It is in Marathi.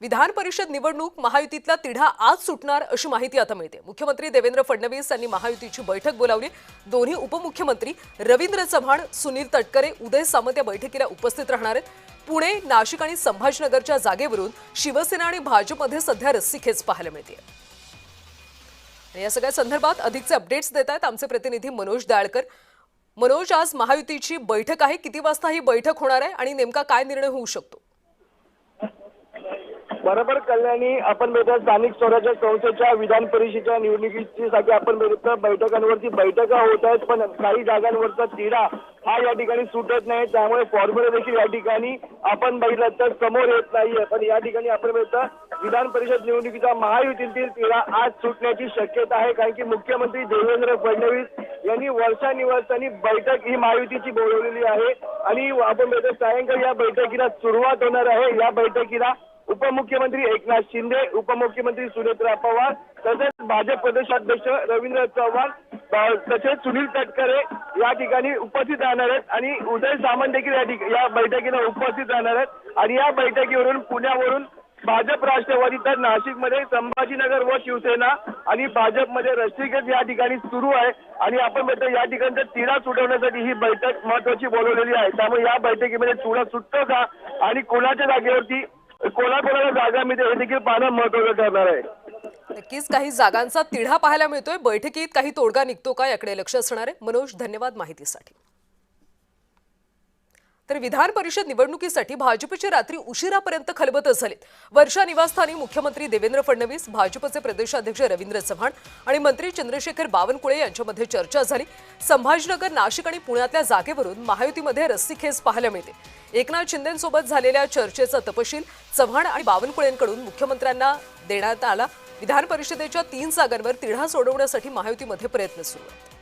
विधान परिषद निवडणूक महायुतीतला तिढा आज सुटणार अशी माहिती आता मिळते। मुख्यमंत्री देवेंद्र फडणवीस यांनी महायुतीची बैठक बोलावली। दोन्ही उपमुख्यमंत्री रवींद्र चव्हाण, सुनील तटकरे, उदय सामंत या बैठकीला उपस्थित राहणार आहेत। पुणे, नाशिक आणि संभाजीनगरच्या जागेवरून शिवसेना आणि भाजपमध्ये सध्या रस्सीखेच पाहायला मिळते। या सगळ्या संदर्भात अधिकचे अपडेट्स देत आहेत आमचे प्रतिनिधी मनोज दाळकर। मनोज, आज महायुतीची बैठक आहे, किती वाजता ही बैठक होणार आहे आणि नेमका काय निर्णय होऊ शकतो? बरोबर कल्याणी, आपण बघतो स्थानिक स्वराज्य संस्थेच्या विधान परिषदेच्या निवडणुकीसाठी आपण बघतो बैठकांवरती बैठका होत आहेत, पण काही जागांवरचा तिढा हा या ठिकाणी सुटत नाही। त्यामुळे फॉर्म्युला देखील या ठिकाणी आपण बघितलं तर समोर येत नाहीये। पण या ठिकाणी आपण बघतो विधान परिषद निवडणुकीचा महायुतीतील तिढा आज सुटण्याची शक्यता आहे, कारण की मुख्यमंत्री देवेंद्र फडणवीस यांनी वर्षानिवर्षांनी बैठक ही महायुतीची बोलवलेली आहे आणि आपण बघतो सायंकाळी या बैठकीला सुरुवात होणार आहे। या बैठकीला उपमुख्यमंत्री एकनाथ शिंदे, उपमुख्यमंत्री सुनेत्रा पवार, तसेच भाजप प्रदेशाध्यक्ष रवींद्र चव्हाण, तसेच सुनील तटकरे या ठिकाणी उपस्थित राहणार आहेत आणि उदय सामंत देखील या बैठकीला उपस्थित राहणार आहेत। आणि या बैठकीवरून पुण्यावरून भाजप, राष्ट्रवादी, तर नाशिकमध्ये संभाजीनगर व शिवसेना आणि भाजपमध्ये रस्सीखेच या ठिकाणी सुरू आहे। आणि आपण बघतो या ठिकाणचा तिढा सुटवण्यासाठी ही बैठक महत्वाची बोलवलेली आहे। त्यामुळे या बैठकीमध्ये तिढा सुटतो का आणि कोणाच्या जागेवरती कोणाकोणाला जागा मिळते हे देखील पाहणं महत्त्वाचं ठरणार आहे। नक्कीच काही जागांचा तिढा पाहायला मिळतोय, बैठकीत काही तोडगा निघतो का याकडे लक्ष असणार आहे। मनोज, धन्यवाद माहितीसाठी। तर विधान परिषद निवडणुकीसाठी भाजपची रात्री उशिरापर्यंत खलबत झाली। वर्षा निवासस्थानी मुख्यमंत्री देवेंद्र फडणवीस, भाजपचे प्रदेशाध्यक्ष रवींद्र चव्हाण आणि मंत्री चंद्रशेखर बावनकुळे यांच्यामध्ये चर्चा झाली। संभाजीनगर, नाशिक आणि पुण्यातल्या जागेवरून महायुतीमध्ये रस्सीखेच पाहायला मिळते। एकनाथ शिंदेंसोबत झालेल्या चर्चेचा तपशील चव्हाण आणि बावनकुळेंकडून मुख्यमंत्र्यांना देण्यात आला। विधान परिषदेच्या 3 जागांवर तिढा सोडवण्यासाठी महायुतीमध्ये प्रयत्न सुरू आहेत।